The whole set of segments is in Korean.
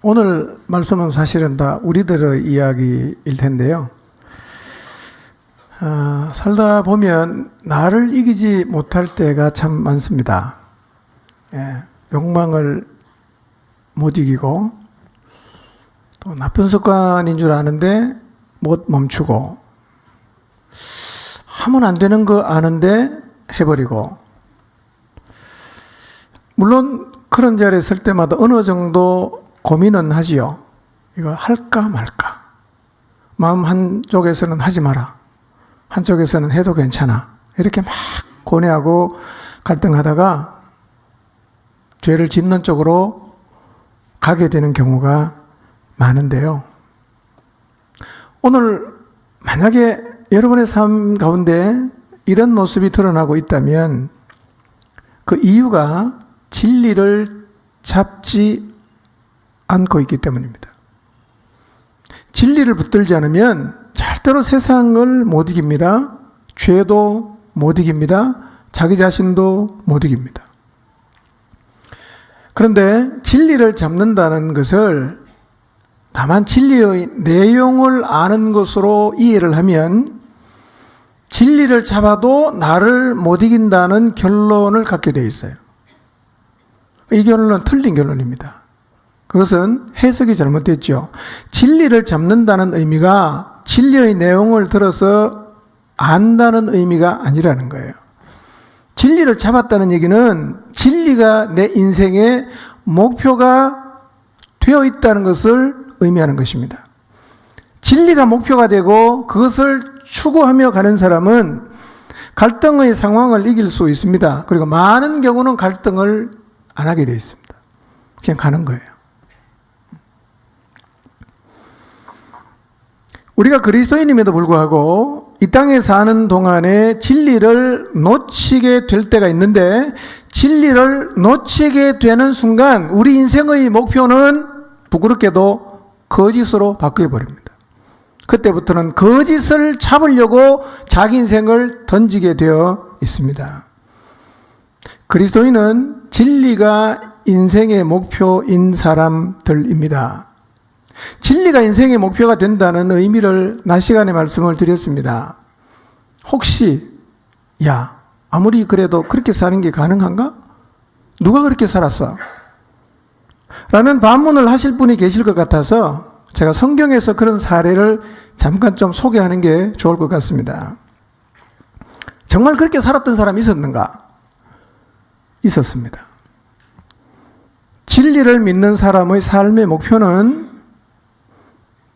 오늘 말씀은 사실은 다 우리들의 이야기일 텐데요. 살다 보면 나를 이기지 못할 때가 참 많습니다. 욕망을 못 이기고 또 나쁜 습관인 줄 아는데 못 멈추고 하면 안 되는 거 아는데 해버리고, 물론 그런 자리에 설 때마다 어느 정도 고민은 하지요. 이거 할까 말까. 마음 한쪽에서는 하지 마라, 한쪽에서는 해도 괜찮아. 이렇게 막 고뇌하고 갈등하다가 죄를 짓는 쪽으로 가게 되는 경우가 많은데요. 오늘 만약에 여러분의 삶 가운데 이런 모습이 드러나고 있다면 그 이유가 진리를 잡지 않고 있기 때문입니다. 진리를 붙들지 않으면 절대로 세상을 못 이깁니다. 죄도 못 이깁니다. 자기 자신도 못 이깁니다. 그런데 진리를 잡는다는 것을 다만 진리의 내용을 아는 것으로 이해를 하면 진리를 잡아도 나를 못 이긴다는 결론을 갖게 되어 있어요. 이 결론은 틀린 결론입니다. 그것은 해석이 잘못됐죠. 진리를 잡는다는 의미가 진리의 내용을 들어서 안다는 의미가 아니라는 거예요. 진리를 잡았다는 얘기는 진리가 내 인생의 목표가 되어 있다는 것을 의미하는 것입니다. 진리가 목표가 되고 그것을 추구하며 가는 사람은 갈등의 상황을 이길 수 있습니다. 그리고 많은 경우는 갈등을 안 하게 되어 있습니다. 그냥 가는 거예요. 우리가 그리스도인임에도 불구하고 이 땅에 사는 동안에 진리를 놓치게 될 때가 있는데, 진리를 놓치게 되는 순간 우리 인생의 목표는 부끄럽게도 거짓으로 바뀌어버립니다. 그때부터는 거짓을 잡으려고 자기 인생을 던지게 되어 있습니다. 그리스도인은 진리가 인생의 목표인 사람들입니다. 진리가 인생의 목표가 된다는 의미를 낮 시간에 말씀을 드렸습니다. 혹시 아무리 그래도 그렇게 사는 게 가능한가? 누가 그렇게 살았어? 라는 반문을 하실 분이 계실 것 같아서 제가 성경에서 그런 사례를 잠깐 좀 소개하는 게 좋을 것 같습니다. 정말 그렇게 살았던 사람이 있었는가? 있었습니다. 진리를 믿는 사람의 삶의 목표는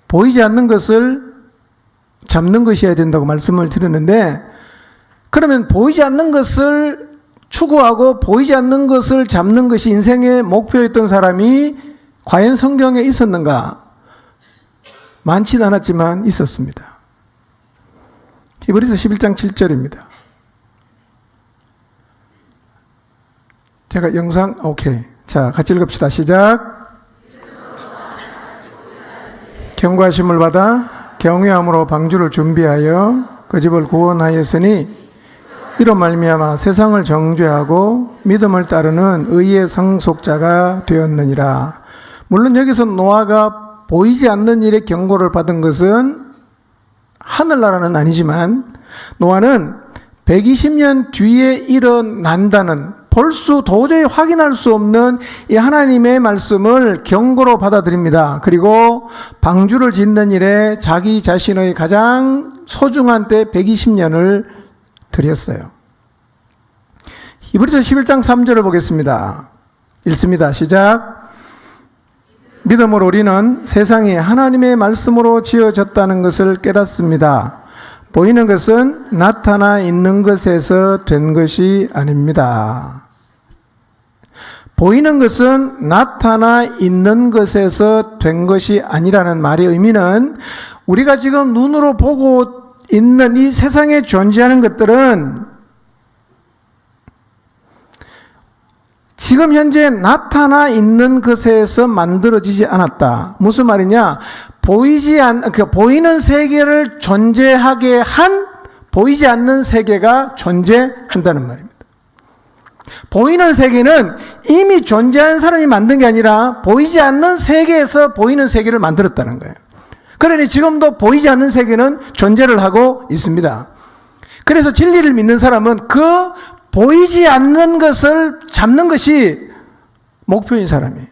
보이지 않는 것을 잡는 것이어야 된다고 말씀을 드렸는데, 그러면 보이지 않는 것을 추구하고 보이지 않는 것을 잡는 것이 인생의 목표였던 사람이 과연 성경에 있었는가? 많지는 않았지만 있었습니다. 히브리서 11장 7절입니다. 제가 영상 자, 같이 읽읍시다. 시작. 경고하심을 받아 경외함으로 방주를 준비하여 그 집을 구원하였으니 이로 말미암아 세상을 정죄하고 믿음을 따르는 의의 상속자가 되었느니라. 물론 여기서 노아가 보이지 않는 일에 경고를 받은 것은 하늘나라는 아니지만, 노아는 120년 뒤에 일어난다는 도저히 확인할 수 없는 이 하나님의 말씀을 경고로 받아들입니다. 그리고 방주를 짓는 일에 자기 자신의 가장 소중한 때 120년을 들였어요. 히브리서 11장 3절을 보겠습니다. 읽습니다. 시작. 믿음으로 우리는 세상이 하나님의 말씀으로 지어졌다는 것을 깨닫습니다. 보이는 것은 나타나 있는 것에서 된 것이 아닙니다. 보이는 것은 나타나 있는 것에서 된 것이 아니라는 말의 의미는, 우리가 지금 눈으로 보고 있는 이 세상에 존재하는 것들은 지금 현재 나타나 있는 것에서 만들어지지 않았다. 무슨 말이냐? 보이는 세계를 존재하게 한 보이지 않는 세계가 존재한다는 말입니다. 보이는 세계는 이미 존재하는 사람이 만든 게 아니라 보이지 않는 세계에서 보이는 세계를 만들었다는 거예요. 그러니 지금도 보이지 않는 세계는 존재를 하고 있습니다. 그래서 진리를 믿는 사람은 그 보이지 않는 것을 잡는 것이 목표인 사람이에요.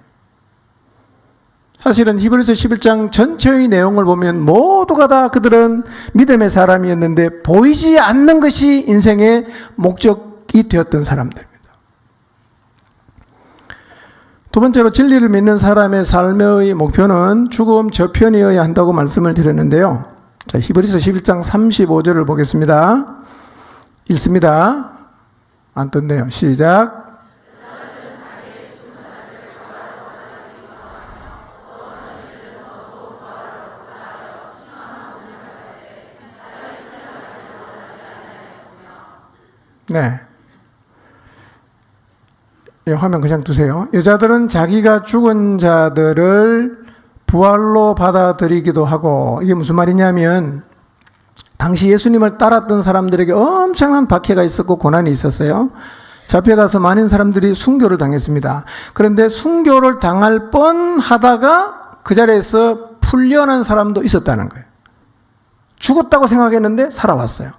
사실은 히브리서 11장 전체의 내용을 보면 모두가 다 그들은 믿음의 사람이었는데 보이지 않는 것이 인생의 목적이 되었던 사람들입니다. 두 번째로 진리를 믿는 사람의 삶의 목표는 죽음 저편이어야 한다고 말씀을 드렸는데요. 자, 히브리서 11장 35절을 보겠습니다. 읽습니다. 안 떴네요. 시작. 네. 예, 화면 그냥 두세요. 여자들은 자기가 죽은 자들을 부활로 받아들이기도 하고, 이게 무슨 말이냐면 당시 예수님을 따랐던 사람들에게 엄청난 박해가 있었고 고난이 있었어요. 잡혀가서 많은 사람들이 순교를 당했습니다. 그런데 순교를 당할 뻔하다가 그 자리에서 풀려난 사람도 있었다는 거예요. 죽었다고 생각했는데 살아왔어요.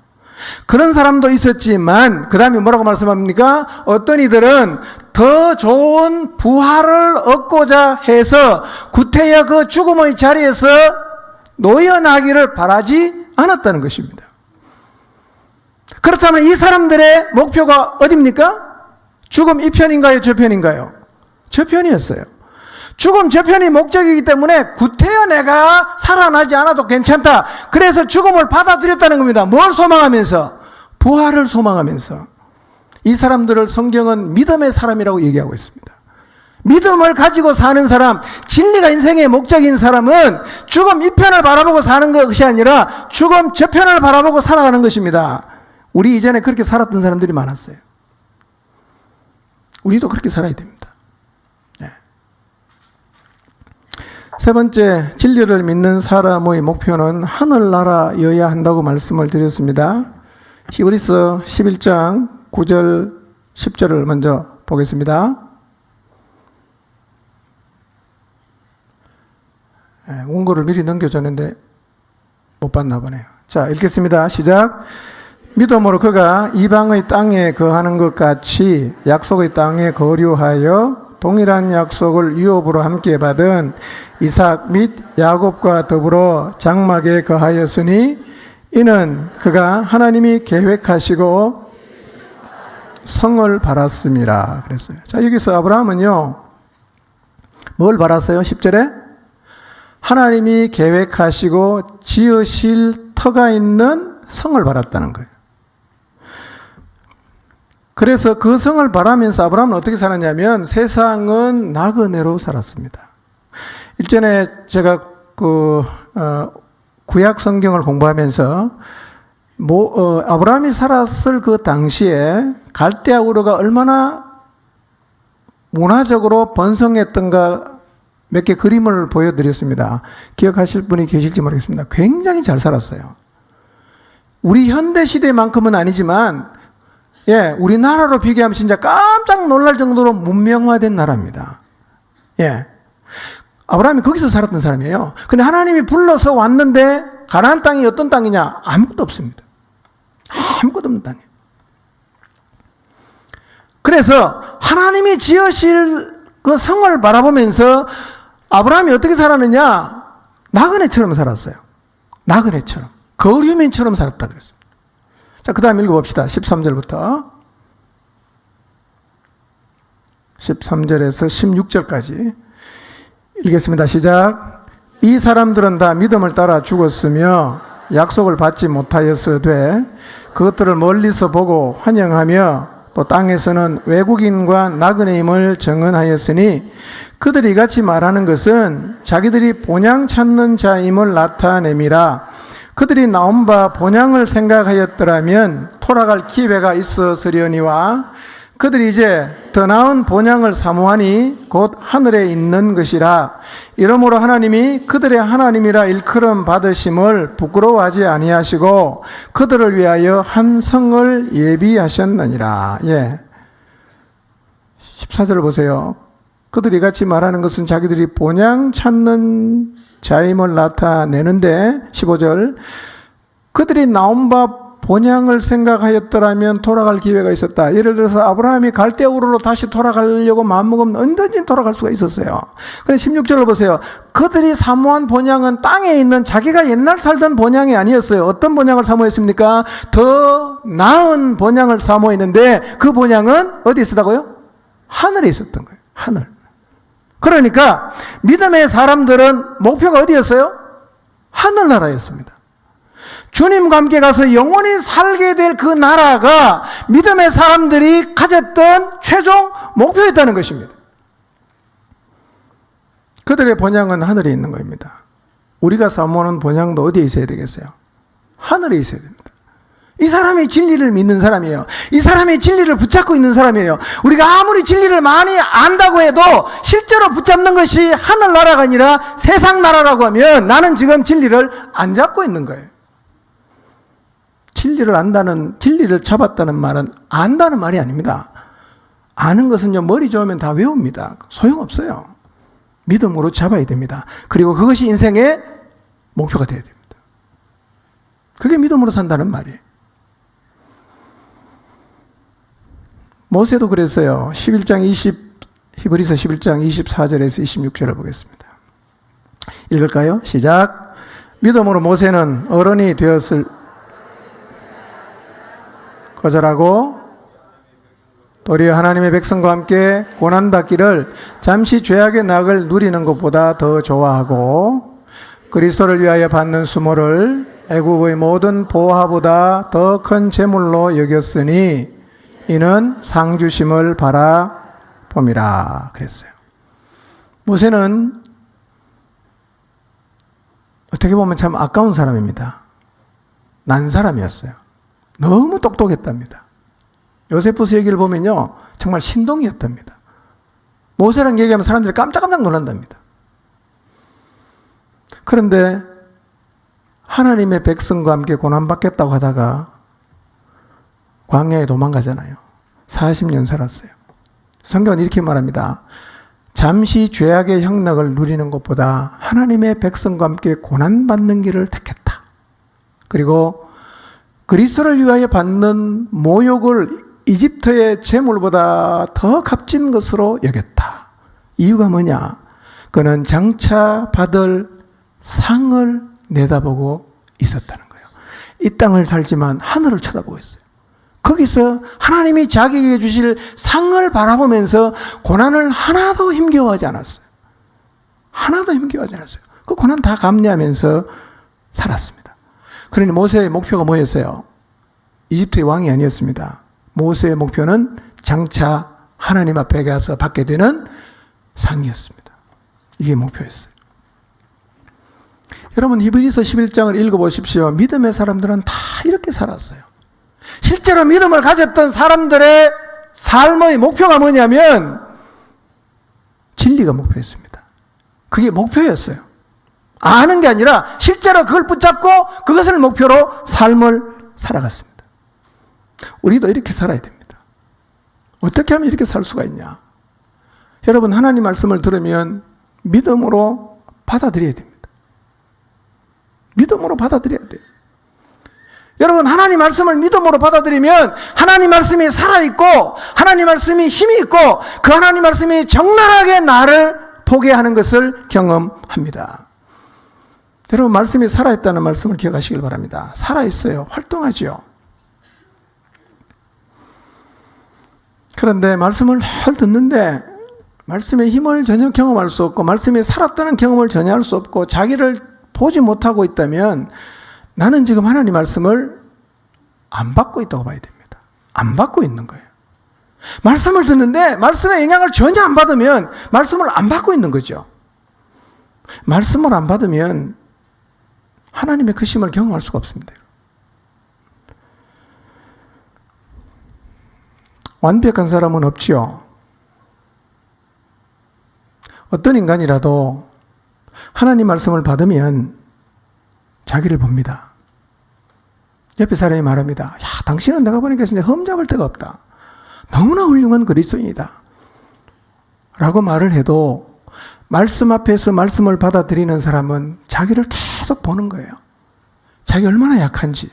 그런 사람도 있었지만 그 다음에 뭐라고 말씀합니까? 어떤 이들은 더 좋은 부활을 얻고자 해서 구태여 그 죽음의 자리에서 노연하기를 바라지 않았다는 것입니다. 그렇다면 이 사람들의 목표가 어디입니까? 죽음 이 편인가요? 저 편인가요? 저 편이었어요. 죽음 저편이 목적이기 때문에 구태여 내가 살아나지 않아도 괜찮다. 그래서 죽음을 받아들였다는 겁니다. 뭘 소망하면서? 부활을 소망하면서. 이 사람들을 성경은 믿음의 사람이라고 얘기하고 있습니다. 믿음을 가지고 사는 사람, 진리가 인생의 목적인 사람은 죽음 이 편을 바라보고 사는 것이 아니라 죽음 저편을 바라보고 살아가는 것입니다. 우리 이전에 그렇게 살았던 사람들이 많았어요. 우리도 그렇게 살아야 됩니다. 세 번째, 진리를 믿는 사람의 목표는 하늘나라여야 한다고 말씀을 드렸습니다. 히브리서 11장 9절 10절을 먼저 보겠습니다. 원고를 미리 넘겨줬는데 못 봤나 보네요. 자, 읽겠습니다. 시작. 믿음으로 그가 이방의 땅에 거하는 것 같이 약속의 땅에 거류하여 동일한 약속을 유업으로 함께 받은 이삭 및 야곱과 더불어 장막에 거하였으니 이는 그가 하나님이 계획하시고 성을 바랐음이라 그랬어요. 자, 여기서 아브라함은요 뭘 바랐어요? 10절에 하나님이 계획하시고 지으실 터가 있는 성을 바랐다는 거예요. 그래서 그 성을 바라면서 아브라함은 어떻게 살았냐면 세상은 나그네로 살았습니다. 일전에 제가 구약 성경을 공부하면서 아브라함이 살았을 그 당시에 갈대아 우르가 얼마나 문화적으로 번성했던가 몇 개 그림을 보여드렸습니다. 기억하실 분이 계실지 모르겠습니다. 굉장히 잘 살았어요. 우리 현대 시대만큼은 아니지만 예, 우리나라로 비교하면 진짜 깜짝 놀랄 정도로 문명화된 나라입니다. 예. 아브라함이 거기서 살았던 사람이에요. 근데 하나님이 불러서 왔는데 가나안 땅이 어떤 땅이냐? 아무것도 없습니다. 아무것도 없는 땅이에요. 그래서 하나님이 지으실 그 성을 바라보면서 아브라함이 어떻게 살았느냐? 나그네처럼 살았어요. 나그네처럼. 거류민처럼 살았다 그랬습니다. 자, 그 다음 읽어봅시다. 13절부터 13절에서 16절까지 읽겠습니다. 시작. 이 사람들은 다 믿음을 따라 죽었으며 약속을 받지 못하였으되 그것들을 멀리서 보고 환영하며 또 땅에서는 외국인과 나그네임을 증언하였으니 그들이 이같이 말하는 것은 자기들이 본향 찾는 자임을 나타냄이라. 그들이 나온 바 본향을 생각하였더라면 돌아갈 기회가 있었으려니와 그들이 이제 더 나은 본향을 사모하니 곧 하늘에 있는 것이라. 이러므로 하나님이 그들의 하나님이라 일컬음 받으심을 부끄러워하지 아니하시고 그들을 위하여 한 성을 예비하셨느니라. 예. 14절을 보세요. 그들이 같이 말하는 것은 자기들이 본향 찾는 자임을 나타내는데 15절 그들이 나온 바 본향을 생각하였더라면 돌아갈 기회가 있었다. 예를 들어서 아브라함이 갈대우르로 다시 돌아가려고 마음먹으면 언제든지 돌아갈 수가 있었어요. 근데 16절을 보세요. 그들이 사모한 본향은 땅에 있는 자기가 옛날 살던 본향이 아니었어요. 어떤 본향을 사모했습니까? 더 나은 본향을 사모했는데 그 본향은 어디 있었다고요? 하늘에 있었던 거예요. 하늘. 그러니까 믿음의 사람들은 목표가 어디였어요? 하늘나라였습니다. 주님과 함께 가서 영원히 살게 될 그 나라가 믿음의 사람들이 가졌던 최종 목표였다는 것입니다. 그들의 본향은 하늘에 있는 겁니다. 우리가 사모하는 본향도 어디에 있어야 되겠어요? 하늘에 있어야 됩니다. 이 사람이 진리를 믿는 사람이에요. 이 사람이 진리를 붙잡고 있는 사람이에요. 우리가 아무리 진리를 많이 안다고 해도 실제로 붙잡는 것이 하늘나라가 아니라 세상 나라라고 하면 나는 지금 진리를 안 잡고 있는 거예요. 진리를 잡았다는 말은 안다는 말이 아닙니다. 아는 것은요, 머리 좋으면 다 외웁니다. 소용없어요. 믿음으로 잡아야 됩니다. 그리고 그것이 인생의 목표가 되어야 됩니다. 그게 믿음으로 산다는 말이에요. 모세도 그랬어요. 히브리서 11장 24절에서 26절을 보겠습니다. 읽을까요? 시작. 믿음으로 모세는 어른이 되었을 거절하고 도리어 하나님의 백성과 함께 고난받기를 잠시 죄악의 낙을 누리는 것보다 더 좋아하고 그리스도를 위하여 받는 수모를 애굽의 모든 보화보다 더 큰 재물로 여겼으니 이는 상주심을 바라봄이라 그랬어요. 모세는 어떻게 보면 참 아까운 사람입니다. 난 사람이었어요. 너무 똑똑했답니다. 요세푸스 얘기를 보면요, 정말 신동이었답니다. 모세랑 얘기하면 사람들이 깜짝깜짝 놀란답니다. 그런데 하나님의 백성과 함께 고난받겠다고 하다가 광야에 도망가잖아요. 40년 살았어요. 성경은 이렇게 말합니다. 잠시 죄악의 향락을 누리는 것보다 하나님의 백성과 함께 고난받는 길을 택했다. 그리고 그리스도를 위하여 받는 모욕을 이집트의 재물보다 더 값진 것으로 여겼다. 이유가 뭐냐? 그는 장차 받을 상을 내다보고 있었다는 거예요. 이 땅을 살지만 하늘을 쳐다보고 있어요. 거기서 하나님이 자기에게 주실 상을 바라보면서 고난을 하나도 힘겨워하지 않았어요. 하나도 힘겨워하지 않았어요. 그 고난 다 감내하면서 살았습니다. 그러니 모세의 목표가 뭐였어요? 이집트의 왕이 아니었습니다. 모세의 목표는 장차 하나님 앞에 가서 받게 되는 상이었습니다. 이게 목표였어요. 여러분 히브리서 11장을 읽어보십시오. 믿음의 사람들은 다 이렇게 살았어요. 실제로 믿음을 가졌던 사람들의 삶의 목표가 뭐냐면 진리가 목표였습니다. 그게 목표였어요. 아는 게 아니라 실제로 그걸 붙잡고 그것을 목표로 삶을 살아갔습니다. 우리도 이렇게 살아야 됩니다. 어떻게 하면 이렇게 살 수가 있냐? 여러분 하나님 말씀을 들으면 믿음으로 받아들여야 됩니다. 믿음으로 받아들여야 돼요. 여러분 하나님 말씀을 믿음으로 받아들이면 하나님 말씀이 살아있고 하나님 말씀이 힘이 있고 그 하나님 말씀이 적나라하게 나를 보게 하는 것을 경험합니다. 여러분 말씀이 살아있다는 말씀을 기억하시길 바랍니다. 살아있어요. 활동하죠. 그런데 말씀을 늘 듣는데 말씀의 힘을 전혀 경험할 수 없고 말씀이 살았다는 경험을 전혀 할 수 없고 자기를 보지 못하고 있다면 나는 지금 하나님 말씀을 안 받고 있다고 봐야 됩니다. 안 받고 있는 거예요. 말씀을 듣는데 말씀의 영향을 전혀 안 받으면 말씀을 안 받고 있는 거죠. 말씀을 안 받으면 하나님의 크심을 경험할 수가 없습니다. 완벽한 사람은 없지요. 어떤 인간이라도 하나님 말씀을 받으면 자기를 봅니다. 옆에 사람이 말합니다. 야, 당신은 내가 보니까 진짜 흠잡을 데가 없다. 너무나 훌륭한 그리스도인이다. 라고 말을 해도 말씀 앞에서 말씀을 받아들이는 사람은 자기를 계속 보는 거예요. 자기 얼마나 약한지,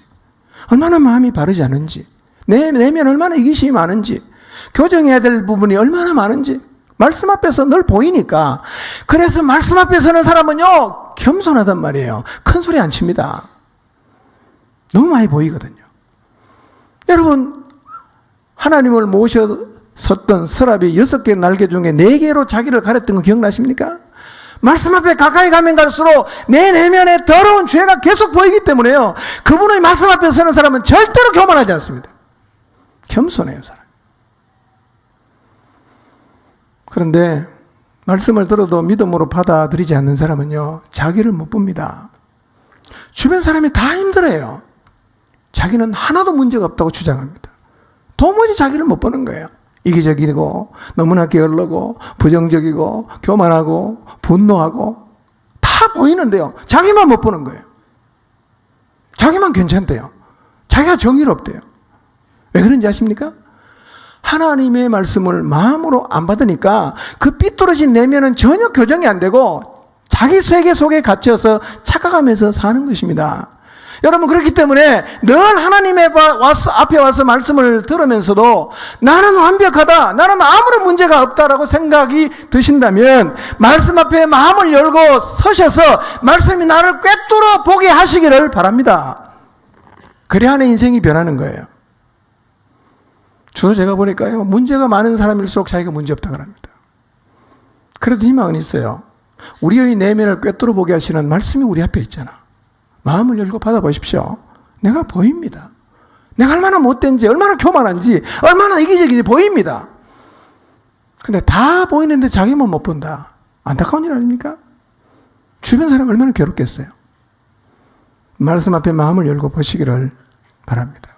얼마나 마음이 바르지 않은지, 내면 얼마나 이기심이 많은지, 교정해야 될 부분이 얼마나 많은지 말씀 앞에서 늘 보이니까. 그래서 말씀 앞에 서는 사람은요 겸손하단 말이에요. 큰 소리 안 칩니다. 너무 많이 보이거든요. 여러분, 하나님을 모셨었던 서랍이 6개 날개 중에 4개로 자기를 가렸던 거 기억나십니까? 말씀 앞에 가까이 가면 갈수록 내 내면에 더러운 죄가 계속 보이기 때문에요. 그분의 말씀 앞에 서는 사람은 절대로 교만하지 않습니다. 겸손해요, 사람. 그런데 말씀을 들어도 믿음으로 받아들이지 않는 사람은요, 자기를 못 봅니다. 주변 사람이 다 힘들어요. 자기는 하나도 문제가 없다고 주장합니다. 도무지 자기를 못 보는 거예요. 이기적이고 너무나 게을르고 부정적이고 교만하고 분노하고 다 보이는데요, 자기만 못 보는 거예요. 자기만 괜찮대요. 자기가 정의롭대요. 왜 그런지 아십니까? 하나님의 말씀을 마음으로 안 받으니까 그 삐뚤어진 내면은 전혀 교정이 안 되고 자기 세계 속에 갇혀서 착각하면서 사는 것입니다. 여러분, 그렇기 때문에 늘 하나님의 앞에 와서 말씀을 들으면서도 나는 완벽하다, 나는 아무런 문제가 없다라고 생각이 드신다면 말씀 앞에 마음을 열고 서셔서 말씀이 나를 꿰뚫어 보게 하시기를 바랍니다. 그래야 내 인생이 변하는 거예요. 주로 제가 보니까요, 문제가 많은 사람일수록 자기가 문제 없다고 합니다. 그래도 희망은 있어요. 우리의 내면을 꿰뚫어 보게 하시는 말씀이 우리 앞에 있잖아. 마음을 열고 받아보십시오. 내가 보입니다. 내가 얼마나 못된지, 얼마나 교만한지, 얼마나 이기적인지 보입니다. 근데 다 보이는데 자기만 못 본다. 안타까운 일 아닙니까? 주변 사람 얼마나 괴롭겠어요. 말씀 앞에 마음을 열고 보시기를 바랍니다.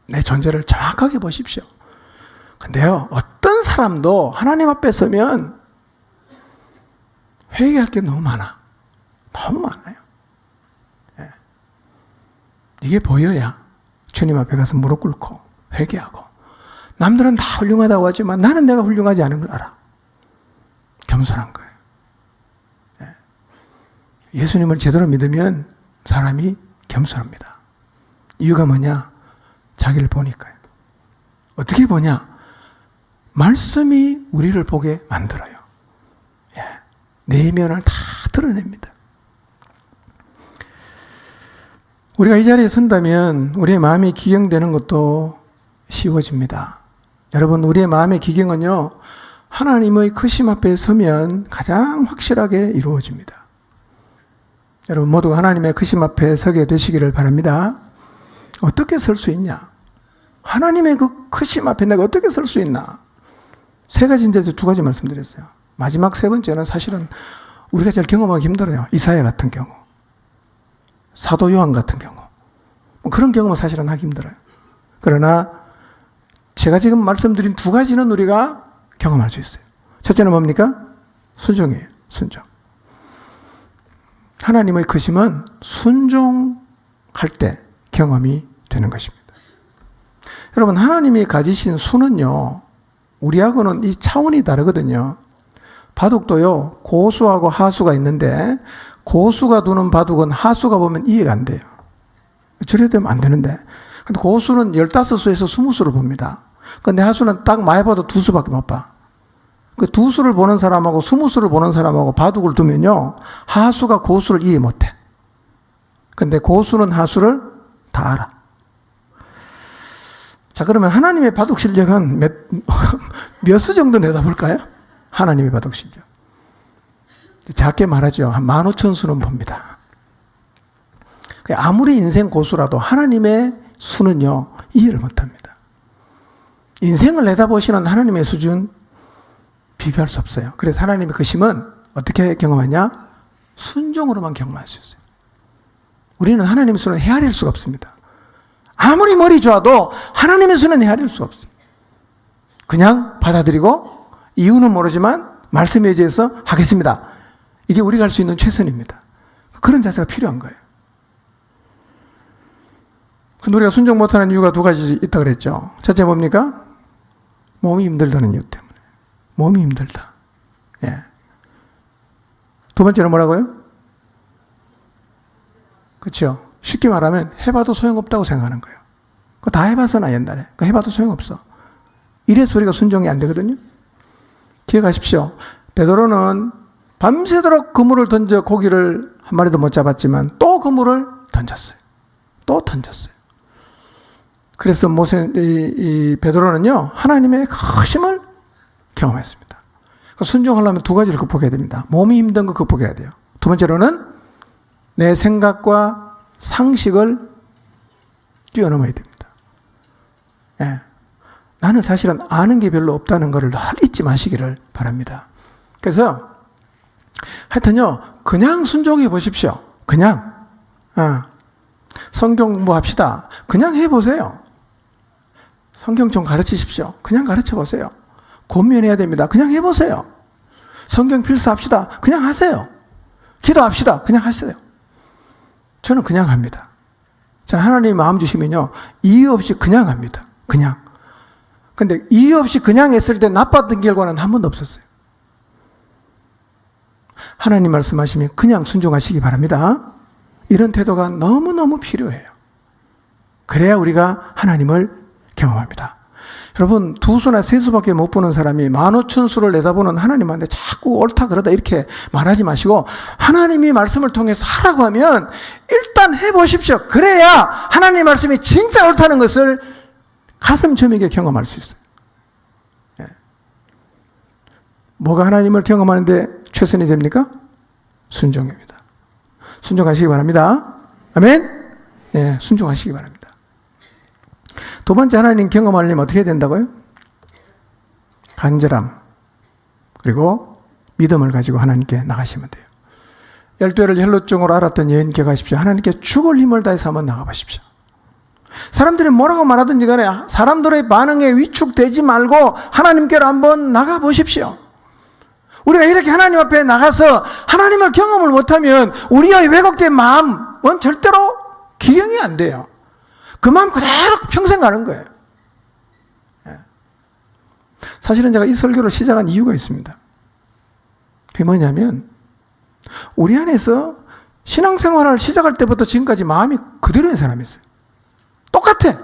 내 존재를 정확하게 보십시오. 근데요, 어떤 사람도 하나님 앞에 서면 회개할 게 너무 많아. 너무 많아요. 예. 이게 보여야 주님 앞에 가서 무릎 꿇고 회개하고, 남들은 다 훌륭하다고 하지만 나는 내가 훌륭하지 않은 걸 알아. 겸손한 거예요. 예. 예수님을 제대로 믿으면 사람이 겸손합니다. 이유가 뭐냐? 자기를 보니까요. 어떻게 보냐? 말씀이 우리를 보게 만들어요. 예. 내면을 다 드러냅니다. 우리가 이 자리에 선다면 우리의 마음이 기경되는 것도 쉬워집니다. 여러분, 우리의 마음의 기경은요, 하나님의 크심 앞에 서면 가장 확실하게 이루어집니다. 여러분 모두 하나님의 크심 앞에 서게 되시기를 바랍니다. 어떻게 설 수 있냐? 하나님의 그 크심 앞에 내가 어떻게 설 수 있나? 3가지인데 2가지 말씀드렸어요. 마지막 3번째는 사실은 우리가 제일 경험하기 힘들어요. 이사야 같은 경우, 사도 요한 같은 경우, 그런 경험은 사실은 하기 힘들어요. 그러나 제가 지금 말씀드린 2가지는 우리가 경험할 수 있어요. 첫째는 뭡니까? 순종이에요. 순종. 하나님의 크심은 순종할 때 경험이 되는 것입니다. 여러분, 하나님이 가지신 수는요, 우리하고는 이 차원이 다르거든요. 바둑도요, 고수하고 하수가 있는데 고수가 두는 바둑은 하수가 보면 이해가 안 돼요. 저래 되면 안 되는데. 근데 고수는 15수에서 20수를 봅니다. 근데 하수는 딱 많이 봐도 2수밖에 못 봐. 그 2수를 보는 사람하고 20수를 보는 사람하고 바둑을 두면요, 하수가 고수를 이해 못 해. 근데 고수는 하수를 다 알아. 자, 그러면 하나님의 바둑 실력은 몇 수 정도 내다볼까요? 하나님의 바둑 실력. 작게 말하죠. 한 15,000수는 봅니다. 아무리 인생 고수라도 하나님의 수는요, 이해를 못합니다. 인생을 내다보시는 하나님의 수준 비교할 수 없어요. 그래서 하나님의 크심은 어떻게 경험하냐? 순종으로만 경험할 수 있어요. 우리는 하나님의 수는 헤아릴 수가 없습니다. 아무리 머리 좋아도 하나님의 수는 헤아릴 수 없어요. 그냥 받아들이고 이유는 모르지만 말씀에 의지해서 하겠습니다. 이게 우리가 할 수 있는 최선입니다. 그런 자세가 필요한 거예요. 근데 우리가 순종 못하는 이유가 2가지 있다고 그랬죠. 첫째 뭡니까? 몸이 힘들다는 이유 때문에. 몸이 힘들다. 예. 두 번째는 뭐라고요? 그렇죠. 쉽게 말하면 해봐도 소용없다고 생각하는 거예요. 그거 다 해봤잖아 옛날에. 그거 해봐도 소용없어. 이래서 우리가 순종이 안 되거든요. 기억하십시오. 베드로는 밤새도록 그물을 던져 고기를 한 마리도 못 잡았지만 또 그물을 던졌어요. 또 던졌어요. 그래서 베드로는요 하나님의 크심을 경험했습니다. 순종하려면 두 가지를 극복해야 됩니다. 몸이 힘든 거 극복해야 돼요. 두 번째로는 내 생각과 상식을 뛰어넘어야 됩니다. 예. 나는 사실은 아는 게 별로 없다는 것을 늘 잊지 마시기를 바랍니다. 그래서 하여튼요 그냥 순종해 보십시오. 그냥 성경 공부합시다. 그냥 해보세요. 성경 좀 가르치십시오. 그냥 가르쳐 보세요. 권면해야 됩니다. 그냥 해보세요. 성경 필수합시다. 그냥 하세요. 기도합시다. 그냥 하세요. 저는 그냥 합니다. 자, 하나님이 마음 주시면요 이유 없이 그냥 합니다. 그냥. 근데 이유 없이 그냥 했을 때 나빴던 결과는 한 번도 없었어요. 하나님 말씀하시면 그냥 순종하시기 바랍니다. 이런 태도가 너무너무 필요해요. 그래야 우리가 하나님을 경험합니다. 여러분 두 수나 세 수밖에 못 보는 사람이 15,000수를 내다보는 하나님한테 자꾸 옳다 그러다 이렇게 말하지 마시고 하나님이 말씀을 통해서 하라고 하면 일단 해보십시오. 그래야 하나님 말씀이 진짜 옳다는 것을 가슴 저미게 경험할 수 있어요. 예. 뭐가 하나님을 경험하는데 최선이 됩니까? 순종입니다. 순종하시기 바랍니다. 아멘? 예, 순종하시기 바랍니다. 두 번째 하나님 경험하려면 어떻게 해야 된다고요? 간절함 그리고 믿음을 가지고 하나님께 나가시면 돼요. 12회를 혈루증으로 앓았던 여인 기억하십시오. 하나님께 죽을 힘을 다해서 한번 나가보십시오. 사람들이 뭐라고 말하든지 간에 사람들의 반응에 위축되지 말고 하나님께로 한번 나가보십시오. 우리가 이렇게 하나님 앞에 나가서 하나님을 경험을 못하면 우리의 왜곡된 마음은 절대로 기경이 안 돼요. 그 마음 그대로 평생 가는 거예요. 사실은 제가 이 설교를 시작한 이유가 있습니다. 그게 뭐냐면 우리 안에서 신앙생활을 시작할 때부터 지금까지 마음이 그대로인 사람이 있어요. 똑같아.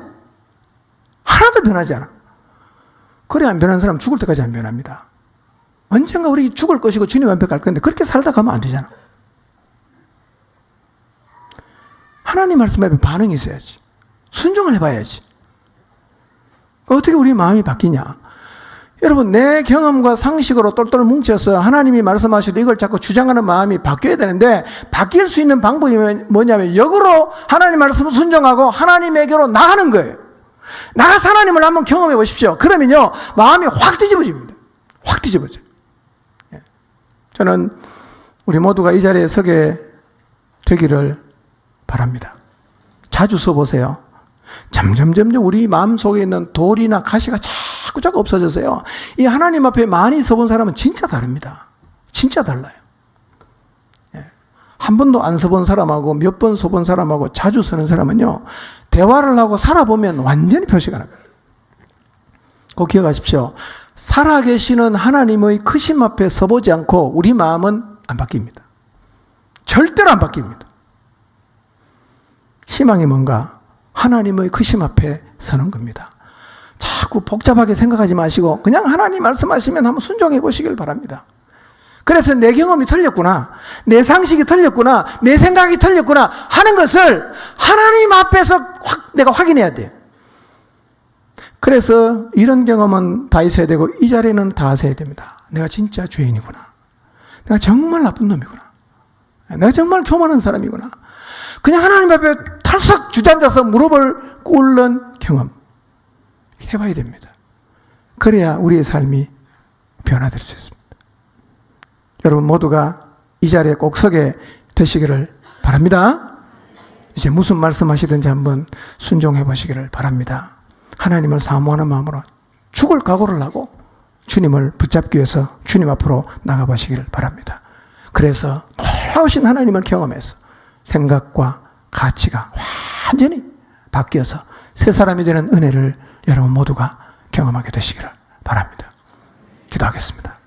하나도 변하지 않아. 그래 안 변하는 사람은 죽을 때까지 안 변합니다. 언젠가 우리 죽을 것이고 주님 앞에 갈 건데 그렇게 살다 가면 안 되잖아. 하나님 말씀 앞에 반응이 있어야지. 순종을 해봐야지. 어떻게 우리 마음이 바뀌냐? 여러분 내 경험과 상식으로 똘똘 뭉쳐서 하나님이 말씀하셔도 이걸 자꾸 주장하는 마음이 바뀌어야 되는데 바뀔 수 있는 방법이 뭐냐면 역으로 하나님 말씀을 순종하고 하나님에게로 나가는 거예요. 나가서 하나님을 한번 경험해 보십시오. 그러면요 마음이 확 뒤집어집니다. 확 뒤집어져요. 저는 우리 모두가 이 자리에 서게 되기를 바랍니다. 자주 서보세요. 점점 우리 마음속에 있는 돌이나 가시가 자꾸 없어져서요. 이 하나님 앞에 많이 서본 사람은 진짜 다릅니다. 진짜 달라요. 한 번도 안 서본 사람하고 몇 번 서본 사람하고 자주 서는 사람은요. 대화를 하고 살아보면 완전히 표시가 나요. 꼭 기억하십시오. 살아계시는 하나님의 크심 앞에 서보지 않고 우리 마음은 안 바뀝니다. 절대로 안 바뀝니다. 희망이 뭔가? 하나님의 크심 앞에 서는 겁니다. 자꾸 복잡하게 생각하지 마시고 그냥 하나님 말씀하시면 한번 순종해 보시길 바랍니다. 그래서 내 경험이 틀렸구나, 내 상식이 틀렸구나, 내 생각이 틀렸구나 하는 것을 하나님 앞에서 내가 확인해야 돼요. 그래서 이런 경험은 다 있어야 되고 이 자리는 다 하셔야 됩니다. 내가 진짜 죄인이구나. 내가 정말 나쁜 놈이구나. 내가 정말 교만한 사람이구나. 그냥 하나님 앞에 털썩 주저앉아서 무릎을 꿇는 경험 해봐야 됩니다. 그래야 우리의 삶이 변화될 수 있습니다. 여러분 모두가 이 자리에 꼭 서게 되시기를 바랍니다. 이제 무슨 말씀하시든지 한번 순종해 보시기를 바랍니다. 하나님을 사모하는 마음으로 죽을 각오를 하고 주님을 붙잡기 위해서 주님 앞으로 나가보시기를 바랍니다. 그래서 놀라우신 하나님을 경험해서 생각과 가치가 완전히 바뀌어서 새 사람이 되는 은혜를 여러분 모두가 경험하게 되시기를 바랍니다. 기도하겠습니다.